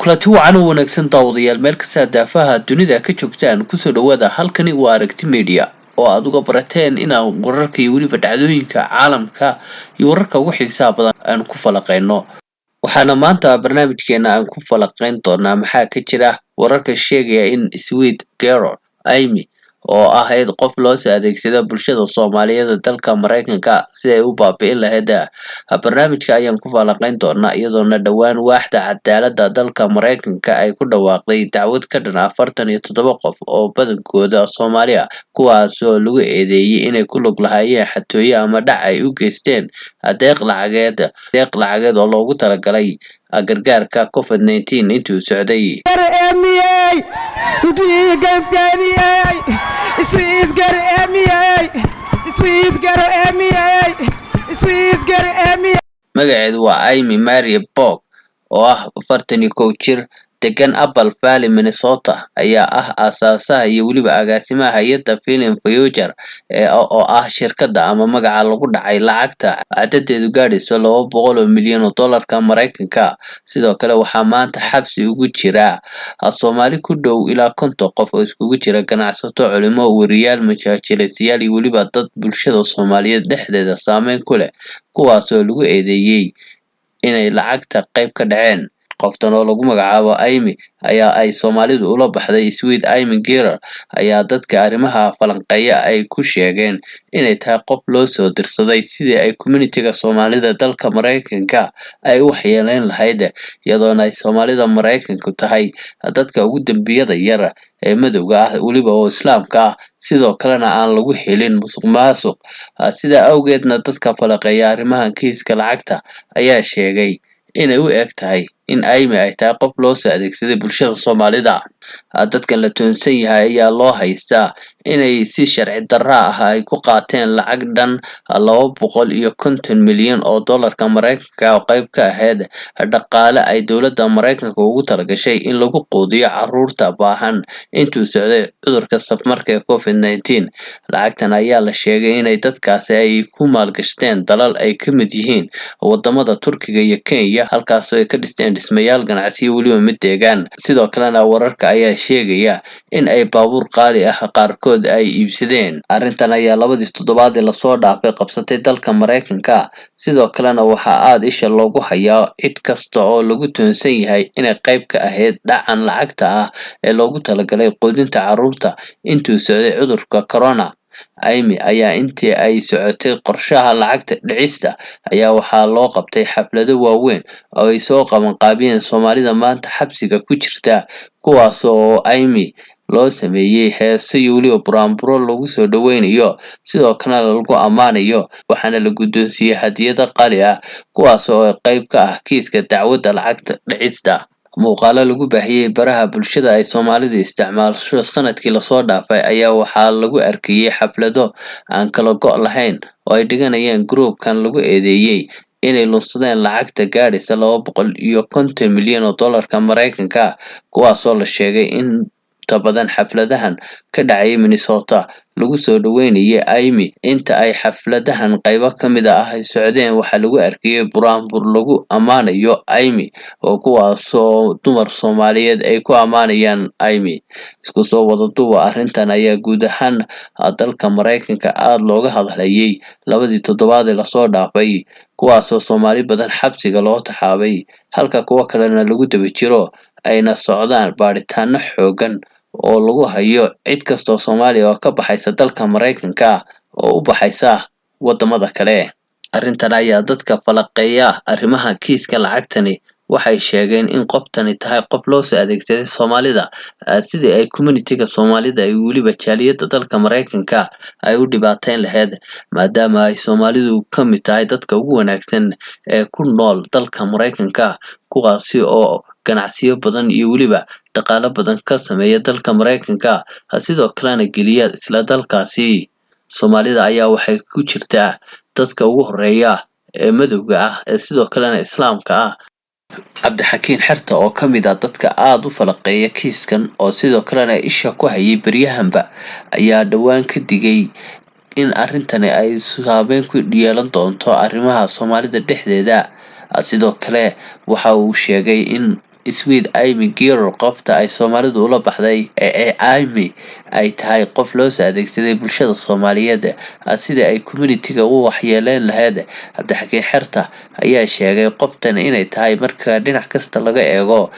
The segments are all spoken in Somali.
kulanti wacan oo wanaagsan daawadayaal meel kasta daafaha dunida ka joogtaan kusoo dhawaada halkani waa aragti media oo aad uga barateen inaan wararka iyo weliba dhacdooyinka caalamka iyo wararka ugu xiisaha badan aan ku falaqeyno waxaana maanta barnaamijkeena aan ku falaqeyn doonaa maxaa ka jira wararka sheegaya in Sweet Girl Amy oo ahayd qof loo soo adeegsada bulshada Soomaaliyeed dalka Mareykanka si ay u baabi'in lahayd barnaamijka ayaan ku falaqeyn doonaa iyadoona dhawaan waaxda cadaaladda dalka Mareykanka ay ku dhawaaqday dacwad ka dhan 47 qof oo badankooda Soomaali ah kuwaas oo lagu eedeeyay inay ku lug lahaayeen xatooyo ama dhac ay u geysteen deeq lacageed oo loogu talagalay gargaarka COVID-19 intuu socday magaceedu waa Amy Marie Bog oo ah 41 jir degan Apple Valley Minnesota ayaa ah aasaasaha iyo weliba agaasimaha hay'adda Film Future oo ah shirkadda ama magaca lagu dhacay lacagta cadadeedu gaadhayso $200 milyan oo dollarka Mareykanka sidoo kale waxaa maanta xabsi ugu jira Soomaali ku dhow ilaa 50 qof oo iskugu jira ganacsato culimo wariyaal majaajilaystayaal iyo weliba dad bulshada Soomaaliyeed dhexdeeda saameyn ku leh kuwaas oo lagu eedeeyay inay lacagta qayb ka dhaceen qoftan oo lagu magacaabo Amy ayaa ay Soomaalidu ula baxday Sweet Amy Girl ayaa dadka arrimaha falanqeeya ay ku sheegeen inay tahay qof loo soo dirsaday sidii ay community-ga Soomaalida dalka Mareykanka ay u waxyeeleyn lahayd iyadoona ay Soomaalida Mareykanku tahay dadka ugu dambiyada yar ee madowga ah weliba oo Islaamka ah sidoo kalena aan lagu helin musuqmaasuq sida awgeedna dadka falanqeeya arrimaha kiiska lacagta ayaa sheegay inay u eg tahay in Amy ay tahay qof loo soo adeegsaday bulshada Soomaalida dadka la toonsan yahay ayaa loo haystaa inay si sharci darro ah ay ku qaateen lacag dhan 250 milyan oo dollarka Mareykanka oo qayb ka ahayd dhaqaale ay dowladda Mareykanka ugu talagashay in lagu quudiyo carruurta baahan intuu socday cudurka safmarka COVID-19 lacagtan ayaa la sheegay inay dadkaasi ay ku maalgashteen dalal ay ka mid yihiin wadamada Turkiga iyo Kenya halkaas oo ay ka dhisteen dhismayaal ganacsi iyo weliba mid deegaan sidoo kalena wararka ayaa sheegaya in ay baabuur qaali ah qaarkood ay iibsadeen arrintan ayaa labadii toddobaad ee lasoo dhaafay qabsatay dalka Mareykanka sidoo kalena waxaa aad isha loogu hayaa cid kasta oo lagu toonsan yahay inay qayb ka ahayd dhacan lacagta ah ee loogu talagalay quudinta carruurta intuu socday cudurka corona Amy ayaa intii ay socotay qorshaha lacagta dhicista ayaa waxaa loo qabtay xaflado waaweyn oo ay soo qaban qaabiyeen Soomaalida maanta xabsiga ku jirta kuwaas oo Amy loo sameeyay heeso iyo weliba buraanburo lagu soo dhaweynayo sidoo kalena lagu ammaanayo waxaana la guddoonsiiyay hadiyado qaali ah kuwaas oo qayb ka ah kiiska dacwadda lacagta dhicista muuqaalo lagu baahiyay baraha bulshada ay Soomaalidu isticmaasho sanadkii la soo dhaafay ayaa waxaa lagu arkayay xaflado aan kala go' lahayn oo ay dhiganayeen groupkan lagu eedeeyay inay lunsadeen lacagta gaadhaysa 250 milyan oo dollarka Mareykanka kuwaas oo la sheegay in badan xafladahan ka dhacay Minnesota lagu soo dhaweynayay Amy inta ay xafladahan qaybo kamid ah ay socdeen waxa lagu arkayay buraanbur lagu ammaanayo Amy oo kuwaas oo dumar Soomaaliyeed ay ku ammaanayaan Amy isku soo wada duuba arrintan ayaa guud ahaan dalka Mareykanka aad looga hadlayay labadii toddobaad ee lasoo dhaafay kuwaas oo Soomaali badan xabsiga loo taxaabay halka kuwa kalena lagu daba jiro ayna socdaan baaritaano xoogan oo lagu hayo cid kasta oo Soomaali oo ka baxaysa dalka Mareykanka oo u baxaysa wadamada kale arrintan ayaa dadka falanqeeya arrimaha kiiska lacagtani waxay sheegeen in qoftani tahay qof loo soo adeegsaday Soomaalida sidii ay community-ga Soomaalida ay weliba jaaliyadda dalka Mareykanka ay u dhibaateyn lahayd maadaama ay Soomaalidu ka mid tahay dadka ugu wanaagsan ee ku nool dalka Mareykanka kuwaasi oo ganacsiyo badan iyo weliba dhaqaale badan ka sameeya dalka Mareykanka sidoo kalena geliya isla dalkaasi Soomaalida ayaa waxay ku jirtaa dadka ugu horeeya ee madowga ah ee sidoo kalena Islaamka ah Cabdixakiin Xerta oo ka mid ah dadka aad u falaqeeya kiiskan oo sidoo kalena isha ku hayay baryahanba ayaa dhawaan ka digay in arrintani ay saameyn ku yeelan doonto arrimaha Soomaalida dhexdeeda sidoo kale waxa uu sheegay in Sweet Amy Giro qofta ay Soomaalidu ula baxday ee Amy ay tahay qof loo soo adeegsaday bulshada Soomaaliyeed sidii ay community-ga u waxyeeleyn lahayd. Cabdixakiin Xerta ayaa sheegay qoftan inay tahay marka dhinac kasta laga eego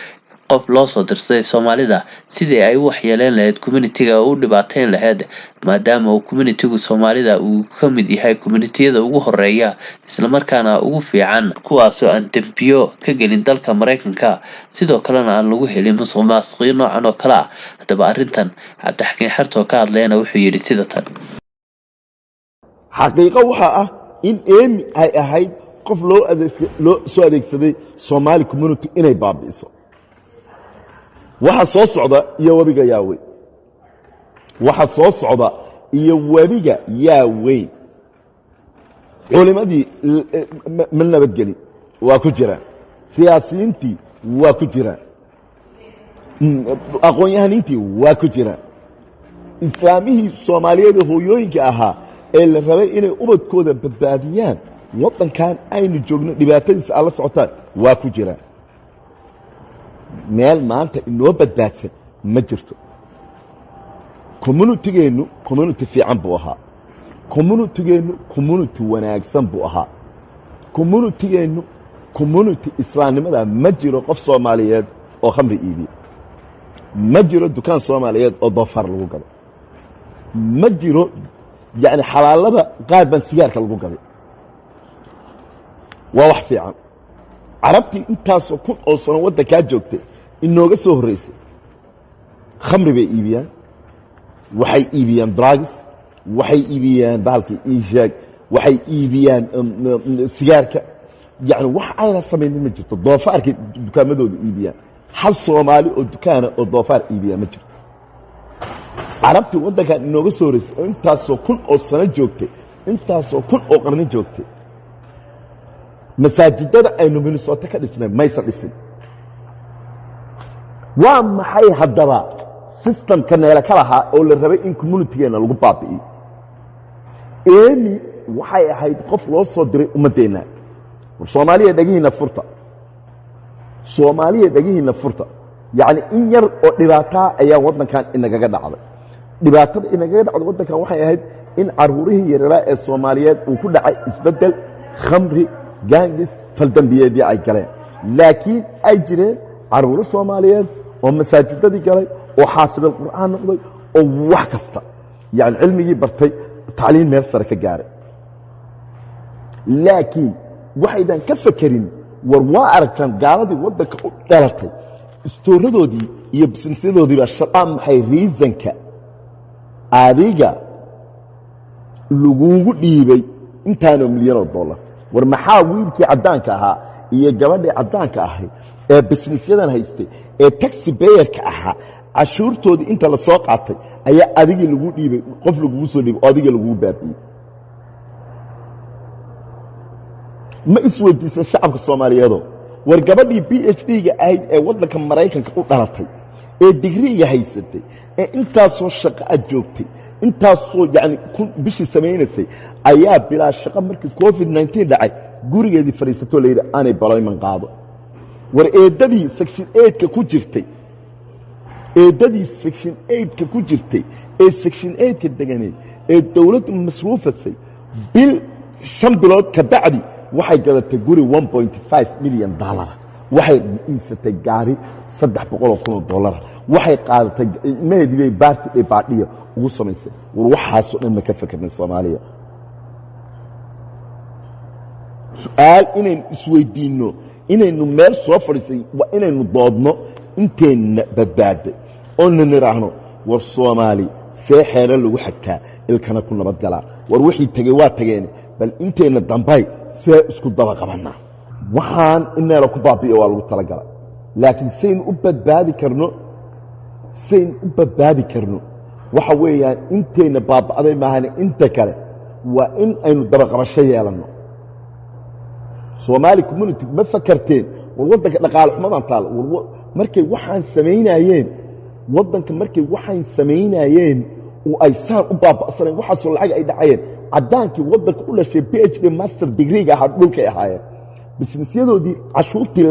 qof loo soo dirsaday Soomaalida sidii ay u waxyeeleyn lahayd community-ga u dhibaateyn lahayd maadaama uu community-gu Soomaalida uu ka mid yahay community-yada ugu horeeya isla markaana ugu fiican kuwaas oo aan dambiyo ka gelin dalka Mareykanka sidoo kalena aan lagu helin musuqmaasuqyo noocan oo kale ah. Haddaba arrintan Cabdixakiin Xerta oo ka hadlayna wuxuu yidhi sida tan. xaqiiqo waxa ah in Amy ay ahayd qof loo soo adeegsaday Somali community inay baabi'iso waxa soo socda iyo wabiga yaawey waxa soo socda iyo wabiga yaawey culimadii ma nabadgeli waa ku jiraan siyaasiyiintii waa ku jiraan aqoon-yahaniintii waa ku jiraan islaamihii Soomaaliyeed hooyooyinka ahaa ee la rabay inay ubadkooda badbaadiyaan waddankan aynu joogno dhibaatadiisa alla socotaan waa ku jiraan meel maanta inoo badbaadsan ma jirto community-geennu community fiican buu ahaa community-geennu community wanaagsan buu ahaa community-geennu community islaamnimada ma jiro qof Soomaaliyeed oo khamri iibiya ma jiro dukaan Soomaaliyeed oo doofaar lagu gado ma jiro yani xalaalada qaar baan sigaarka lagu gaday waa wax fiican carabtii intaasoo kun oo sano waddankaa joogtay inooga soo horraysay khamri bay iibiyaan waxay iibiyaan drugs waxay iibiyaan bahalkii iishaag waxay iibiyaan sigaarka yani wax ayna samaynin ma jirto doofaarkay dukaamadooda iibiyaan hal Soomaali oo dukaana oo doofaar iibiya ma jirto carabtii waddankan inooga soo horraysay oo intaasoo kun oo sano joogtay intaasoo kun oo qarni joogtay masaajidada aynu Minnesota ka dhisnay maysan dhisin waa maxay haddaba systemka neela ka lahaa oo la rabay in community-geena lagu baabi'iyo Amy waxay ahayd qof loo soo diray ummadeenna Soomaaliya dhagihiina furta Soomaaliya dhagihiina furta yani in yar oo dhibaato ayaa waddankan inagaga dhacday dhibaatada inagaga dhacday waddankan waxay ahayd in caruurihii yaraa ee Soomaaliyeed uu ku dhacay isbedel khamri gaangis faldambiyeedii ay galeen laakiin ay jireen caruur Soomaaliyeed oo masaajidadii galay oo xaafidul quraan noqday oo wax kasta yani cilmigii bartay tacliin meel sare ka gaaray laakiin waxaydan ka fakerin war waa aragtan gaaladii waddanka u dhalatay istooradoodii iyo businessyadoodii baa shaqaan maxay reasonka adiga lagugu dhiibay intaanoo milyan oo dollar war maxaa wiilkii caddaanka ahaa iyo gabadhii caddaanka ahayd ee businessyadan haystay ee taxi payerka ahaa cashuurtoodii inta la soo qaatay ayaa adigii lagu dhiibay qof lagugu soo dhiibay oo adiga lagugu baabi'iyey ma isweydiisan shacabka Soomaaliyeedo war gabadhii PhD-ga ahayd ee waddanka Mareykanka u dhalatay ee digriga haysatay ee intaasoo shaqo joogtay intaasoo yani bishii samaynaysay ayaa bilaa shaqo markii COVID-19 dhacay gurigeedii fariisato la yidhi aanay employment qaado war eedadii section 8ka ku jirtay eedadii section 8ka ku jirtay ee section 8ka deganay ee dawladdu masruufasay bil 5 bilood ka bacdi waxay gadatay guri 1.5 milyan dollar waxay iibsatay gaari $300,000 waxay qaadatay meedibay baarti baadhiyo ugu samaysay war waxaasoo dhan ma ka fakarnay Soomaaliya su'aal inaynu isweydiino inaynu meel soo fadhiisay waa inaynu doodno inteena badbaaday oo niraahno war Soomaali see xeeran lagu xagtaa ilkana ku nabad galaa war wixii tagay waa tageen bal inteena dambay see isku daba qabana waxaan inala ku baabiyo waa lagu tala galay laakiin sayn u badbaadi karno waxa weeyaan inteena baabaaday maahan inta kale waa in aynu daba qabasho yeelano Somali community ma fakarteen war waddanka dhaqaale xumadan taal markay waxaan sameynayeen waddanka markay waxaan sameynayeen oo ay saan u baaba'saneen waxa soo lacag ay dhacayeen cadaankii waddanka u dhashay PhD master degree-ga dhulka ahaayeen businessyadoodii cashuurtii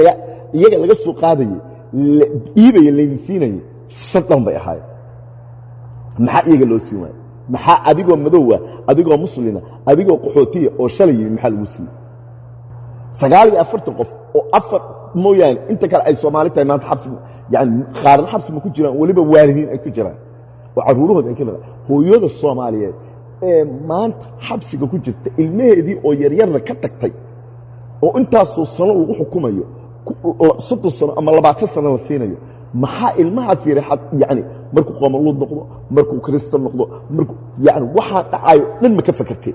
iyaga laga soo qaadayay iibaya laynsiinaya shaddan bay ahaayeen maxaa iyaga loo siin waayo maxaa adigoo madowa adigoo muslina adigoo qaxootiya oo shalay yimi maxaa lagu siiyey 49 qof oo 4 mooyaane inta kale ay Soomaali tahay maanta xabsi yani qaarna xabsi ma ku jiraan waliba waalidiin ay ku jiraan oo caruurahooda ay ka leedahay hooyada Soomaaliyeed ee maanta xabsiga ku jirta ilmaheedii oo yaryarna ka tagtay oo intaasoo sano lagu xukumayo 30 sano ama 20 sano la siinayo maxaa ilmahaas yar yani markuu qoomaluud noqdo markuu kristan noqdo markuu yani waxa dhacayo dhan ma ka fakartay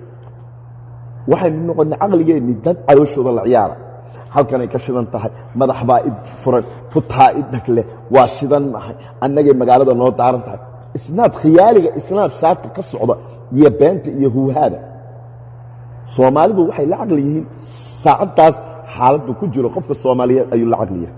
waxaynu noqon aqligeeni dad ayooshooda la ciyaara halkan ay ka shidan tahay madax baa furan futaa idakle waa shidan mahay annagay magaalada noo daaran tahay isnaad khiyaaliga islaam shaadka ka socda iyo beenta iyo huuhaada Soomaalidu waxay la aqli yihiin saacadaas xaaladdu ku jiro qofka Soomaaliyeed ayuu la aqliyaa